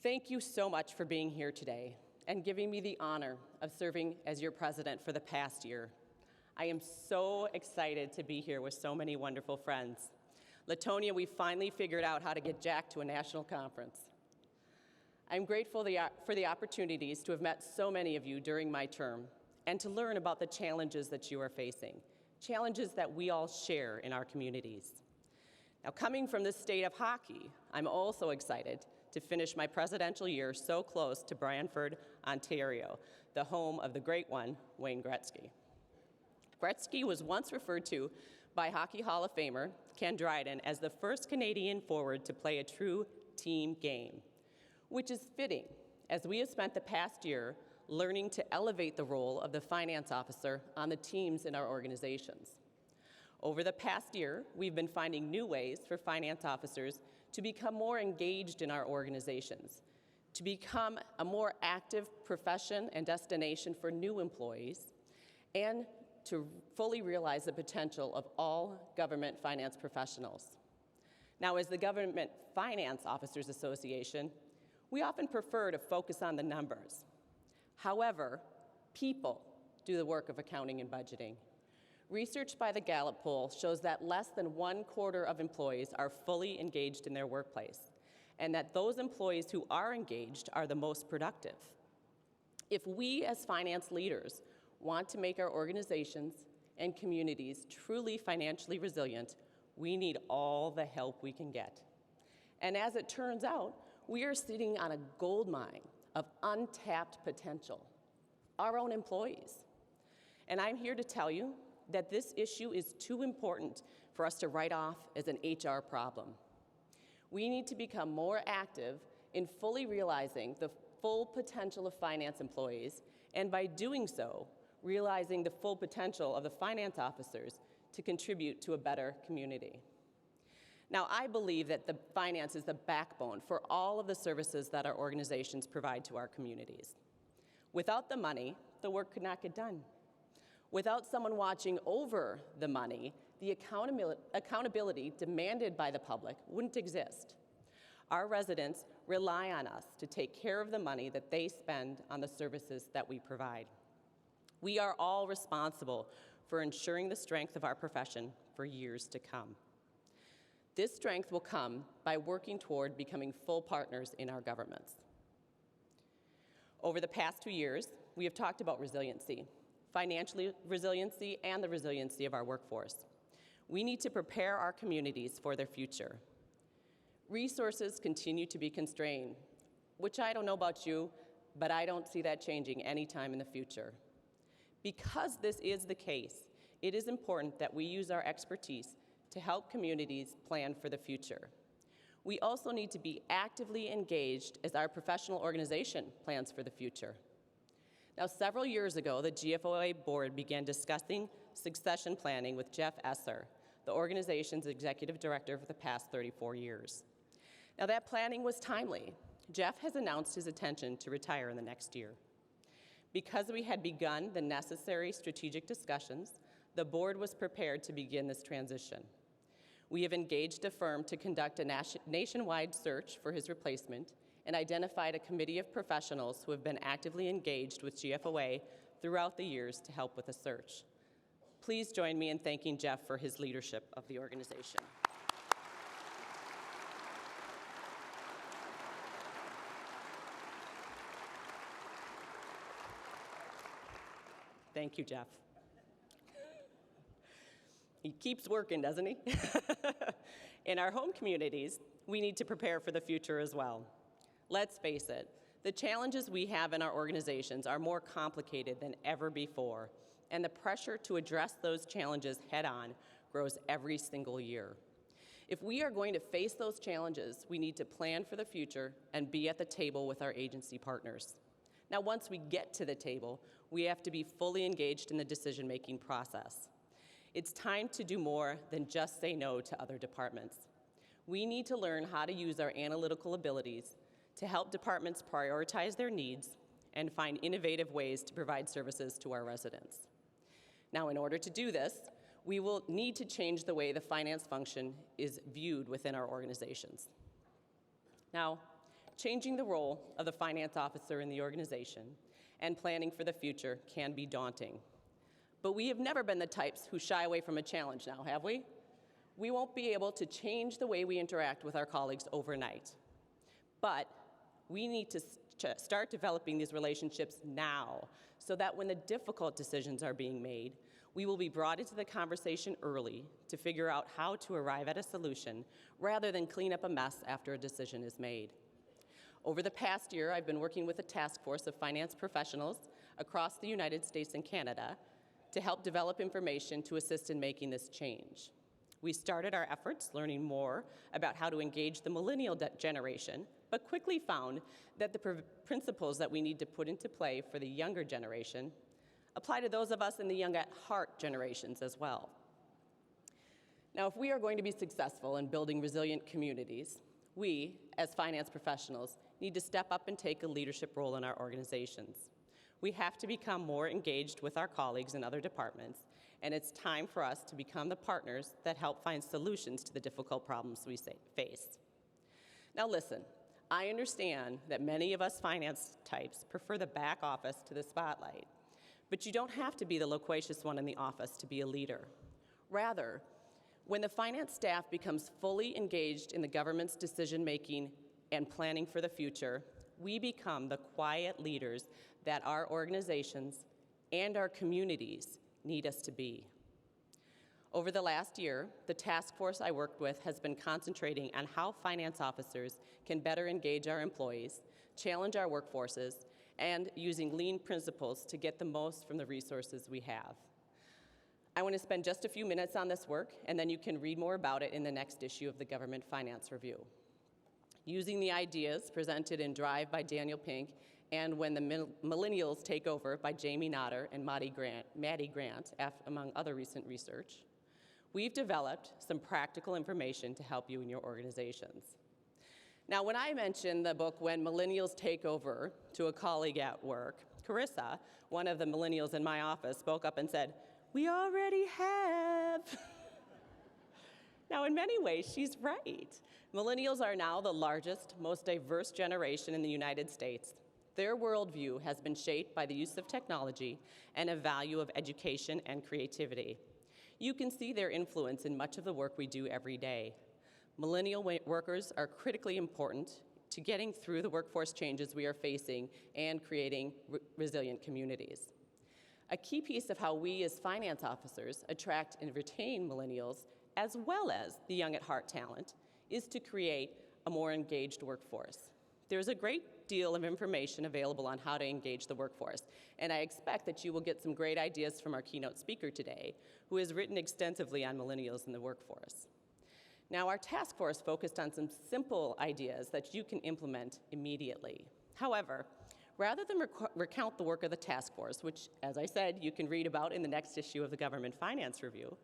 Thank you so much for being here today and giving me the honor of serving as your president for the past year. I am so excited to be here with so many wonderful friends. Latonia, we finally figured out how to get Jack to a national conference. I'm grateful for the opportunities to have met so many of you during my term and to learn about the challenges that you are facing, challenges that we all share in our communities. Now, coming from the state of hockey, I'm also excited to finish my presidential year so close to Brantford, Ontario, the home of the great one, Wayne Gretzky. Gretzky was once referred to by Hockey Hall of Famer Ken Dryden as the first Canadian forward to play a true team game, which is fitting as we have spent the past year learning to elevate the role of the finance officer on the teams in our organizations. Over the past year, we've been finding new ways for finance officers to become more engaged in our organizations, to become a more active profession and destination for new employees, and to fully realize the potential of all government finance professionals. Now, as the Government Finance Officers Association, we often prefer to focus on the numbers. However, people do the work of accounting and budgeting. Research by the Gallup poll shows that less than 1/4 of employees are fully engaged in their workplace, and that those employees who are engaged are the most productive. If we as finance leaders want to make our organizations and communities truly financially resilient, we need all the help we can get. And as it turns out, we are sitting on a gold mine of untapped potential, our own employees. And I'm here to tell you that this issue is too important for us to write off as an HR problem. We need to become more active in fully realizing the full potential of finance employees, and by doing so, realizing the full potential of the finance officers to contribute to a better community. Now, I believe that the finance is the backbone for all of the services that our organizations provide to our communities. Without the money, the work could not get done. Without someone watching over the money, the accountability demanded by the public wouldn't exist. Our residents rely on us to take care of the money that they spend on the services that we provide. We are all responsible for ensuring the strength of our profession for years to come. This strength will come by working toward becoming full partners in our governments. Over the past 2 years, we have talked about resiliency, financial resiliency, and the resiliency of our workforce. We need to prepare our communities for their future. Resources continue to be constrained, which I don't know about you, but I don't see that changing anytime in the future. Because this is the case, it is important that we use our expertise to help communities plan for the future. We also need to be actively engaged as our professional organization plans for the future. Now, several years ago, the GFOA board began discussing succession planning with Jeff Esser, the organization's executive director for the past 34 years. Now, that planning was timely. Jeff has announced his intention to retire in the next year. Because we had begun the necessary strategic discussions, the board was prepared to begin this transition. We have engaged a firm to conduct a nationwide search for his replacement and identified a committee of professionals who have been actively engaged with GFOA throughout the years to help with the search. Please join me in thanking Jeff for his leadership of the organization. Thank you, Jeff. He keeps working, doesn't he? In our home communities, we need to prepare for the future as well. Let's face it, the challenges we have in our organizations are more complicated than ever before, and the pressure to address those challenges head-on grows every single year. If we are going to face those challenges, we need to plan for the future and be at the table with our agency partners. Now, once we get to the table, we have to be fully engaged in the decision-making process. It's time to do more than just say no to other departments. We need to learn how to use our analytical abilities to help departments prioritize their needs and find innovative ways to provide services to our residents. Now, in order to do this, we will need to change the way the finance function is viewed within our organizations. Now, Changing the role of the finance officer in the organization and planning for the future can be daunting. But we have never been the types who shy away from a challenge now, have we? We won't be able to change the way we interact with our colleagues overnight. But we need to start developing these relationships now so that when the difficult decisions are being made, we will be brought into the conversation early to figure out how to arrive at a solution rather than clean up a mess after a decision is made. Over the past year, I've been working with a task force of finance professionals across the United States and Canada to help develop information to assist in making this change. We started our efforts learning more about how to engage the millennial generation, but quickly found that the principles that we need to put into play for the younger generation apply to those of us in the young at heart generations as well. Now, if we are going to be successful in building resilient communities, we, as finance professionals, need to step up and take a leadership role in our organizations. We have to become more engaged with our colleagues in other departments, and it's time for us to become the partners that help find solutions to the difficult problems we face. Now listen, I understand that many of us finance types prefer the back office to the spotlight, but you don't have to be the loquacious one in the office to be a leader. Rather, when the finance staff becomes fully engaged in the government's decision-making and planning for the future, we become the quiet leaders that our organizations and our communities need us to be. Over the last year, the task force I worked with has been concentrating on how finance officers can better engage our employees, challenge our workforces, and using lean principles to get the most from the resources we have. I want to spend just a few minutes on this work, and then you can read more about it in the next issue of the Government Finance Review. Using the ideas presented in Drive by Daniel Pink and When the Millennials Take Over by Jamie Notter and Maddie Grant, among other recent research, we've developed some practical information to help you in your organizations. Now, when I mentioned the book When Millennials Take Over to a colleague at work, Carissa, one of the millennials in my office, spoke up and said, "We already have." Now, in many ways, she's right. Millennials are now the largest, most diverse generation in the United States. Their worldview has been shaped by the use of technology and a value of education and creativity. You can see their influence in much of the work we do every day. Millennial workers are critically important to getting through the workforce changes we are facing and creating resilient communities. A key piece of how we as finance officers attract and retain millennials, as well as the young at heart talent, is to create a more engaged workforce. There's a great deal of information available on how to engage the workforce, and I expect that you will get some great ideas from our keynote speaker today, who has written extensively on millennials in the workforce. Now, our task force focused on some simple ideas that you can implement immediately. However, rather than recount the work of the task force, which, as I said, you can read about in the next issue of the Government Finance Review,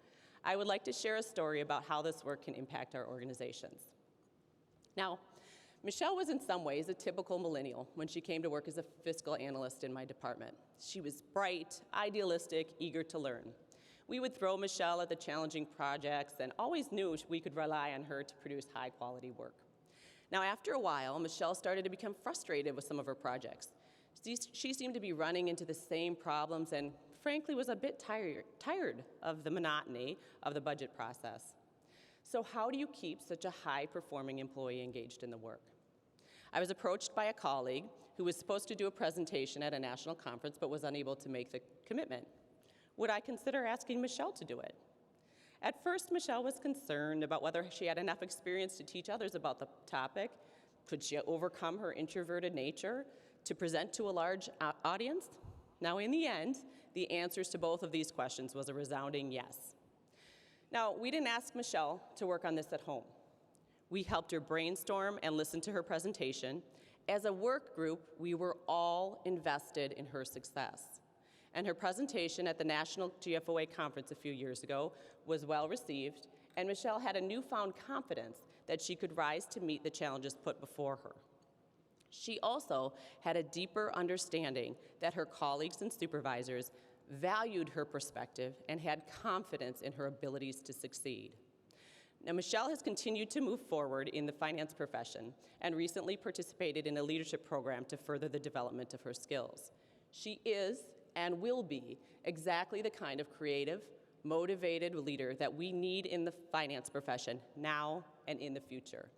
I would like to share a story about how this work can impact our organizations. Now, Michelle was in some ways a typical millennial when she came to work as a fiscal analyst in my department. She was bright, idealistic, eager to learn. We would throw Michelle at the challenging projects and always knew we could rely on her to produce high-quality work. Now, after a while, Michelle started to become frustrated with some of her projects. She seemed to be running into the same problems and, frankly, was a bit tired of the monotony of the budget process. So how do you keep such a high-performing employee engaged in the work? I was approached by a colleague who was supposed to do a presentation at a national conference but was unable to make the commitment. Would I consider asking Michelle to do it? At first, Michelle was concerned about whether she had enough experience to teach others about the topic. Could she overcome her introverted nature to present to a large audience? Now, in the end, the answers to both of these questions was a resounding yes. Now, we didn't ask Michelle to work on this at home. We helped her brainstorm and listen to her presentation. As a work group, we were all invested in her success. And her presentation at the National GFOA conference a few years ago was well received, and Michelle had a newfound confidence that she could rise to meet the challenges put before her. She also had a deeper understanding that her colleagues and supervisors valued her perspective and had confidence in her abilities to succeed. Now, Michelle has continued to move forward in the finance profession and recently participated in a leadership program to further the development of her skills. She is and will be exactly the kind of creative, motivated leader that we need in the finance profession now and in the future.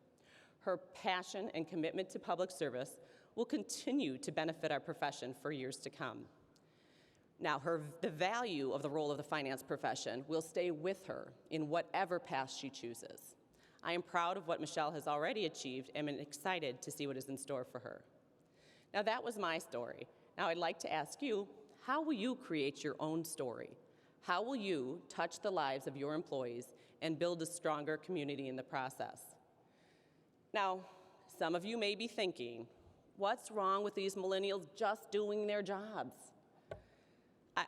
Her passion and commitment to public service will continue to benefit our profession for years to come. Now, the value of the role of the finance profession will stay with her in whatever path she chooses. I am proud of what Michelle has already achieved and am excited to see what is in store for her. Now, that was my story. Now, I'd like to ask you, how will you create your own story? How will you touch the lives of your employees and build a stronger community in the process? Now, some of you may be thinking, what's wrong with these millennials just doing their jobs?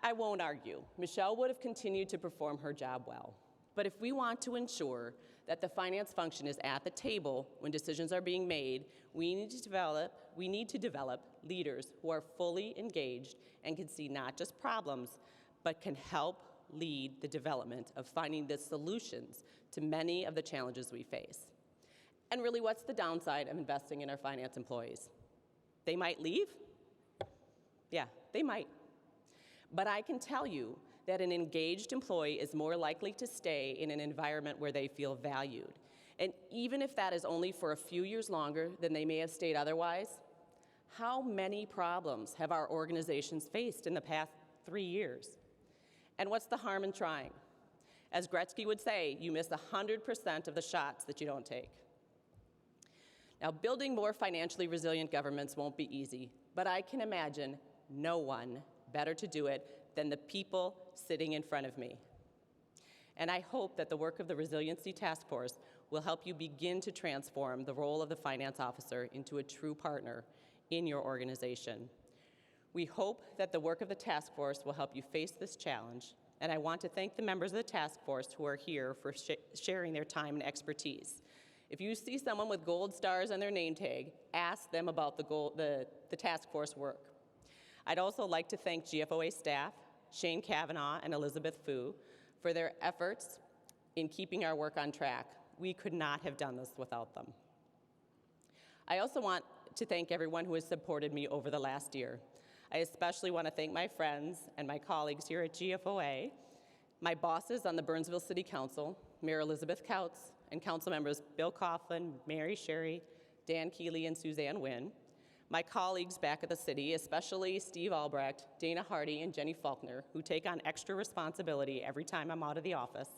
I won't argue. Michelle would have continued to perform her job well. But if we want to ensure that the finance function is at the table when decisions are being made, we need to develop leaders who are fully engaged and can see not just problems, but can help lead the development of finding the solutions to many of the challenges we face. And really, what's the downside of investing in our finance employees? They might leave? Yeah, they might. But I can tell you that an engaged employee is more likely to stay in an environment where they feel valued. And even if that is only for a few years longer than they may have stayed otherwise, how many problems have our organizations faced in the past 3 years? And what's the harm in trying? As Gretzky would say, you miss 100% of the shots that you don't take. Now, building more financially resilient governments won't be easy, but I can imagine no one better to do it than the people sitting in front of me. And I hope that the work of the Resiliency Task Force will help you begin to transform the role of the finance officer into a true partner in your organization. We hope that the work of the task force will help you face this challenge, and I want to thank the members of the task force who are here for sharing their time and expertise. If you see someone with gold stars on their name tag, ask them about the task force work. I'd also like to thank GFOA staff, Shane Kavanaugh and Elizabeth Fu, for their efforts in keeping our work on track. We could not have done this without them. I also want to thank everyone who has supported me over the last year. I especially want to thank my friends and my colleagues here at GFOA, my bosses on the Burnsville City Council, Mayor Elizabeth Kautz, and council members Bill Coughlin, Mary Sherry, Dan Keeley, and Suzanne Wynn, my colleagues back at the city, especially Steve Albrecht, Dana Hardy, and Jenny Faulkner, who take on extra responsibility every time I'm out of the office,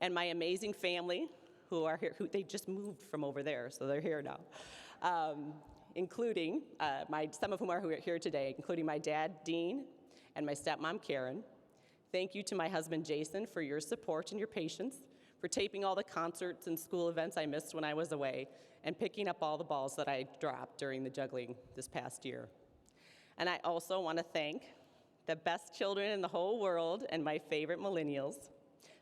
and my amazing family who are here, they just moved from over there, so they're here now, including some of whom are here today, including my dad, Dean, and my stepmom, Karen. Thank you to my husband, Jason, for your support and your patience, for taping all the concerts and school events I missed when I was away, and picking up all the balls that I dropped during the juggling this past year. And I also want to thank the best children in the whole world and my favorite millennials,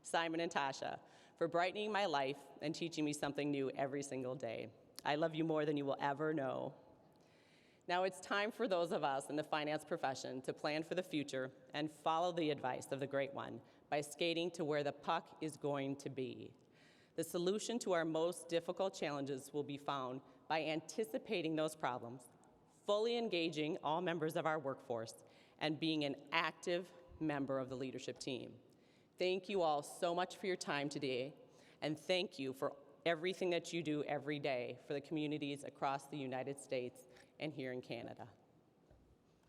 Simon and Tasha, for brightening my life and teaching me something new every single day. I love you more than you will ever know. Now it's time for those of us in the finance profession to plan for the future and follow the advice of the Great One by skating to where the puck is going to be. The solution to our most difficult challenges will be found by anticipating those problems, fully engaging all members of our workforce, and being an active member of the leadership team. Thank you all so much for your time today, and thank you for everything that you do every day for the communities across the United States and here in Canada.